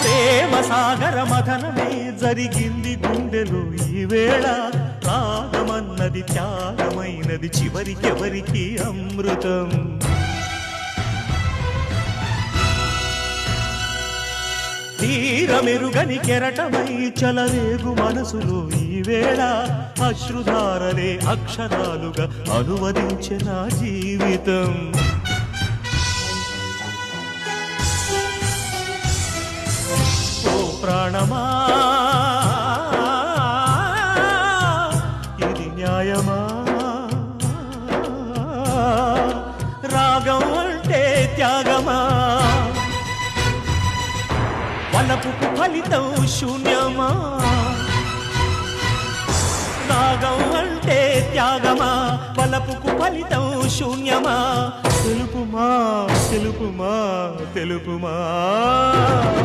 ప్రేమ సాగర మథనమే జరిగింది గుండెలో ఈ వేళ రాగమన్నది త్యాగమైనది చివరికెవరికి అమృతం తీరమెరుగని కెరటమై చలరేగు మనసులో ఈ వేళ అశ్రుధారలే అక్షరాలుగా అనువదించే నా జీవితం ఓ ప్రాణమా ఇది న్యాయమా రాగం అంటే త్యాగమా వలపుకు ఫలితం శూన్యమా రాగం అంటే త్యాగమా వలపుకు ఫలితం శూన్యమా తెలుపుమా తెలుపుమా తెలుపుమా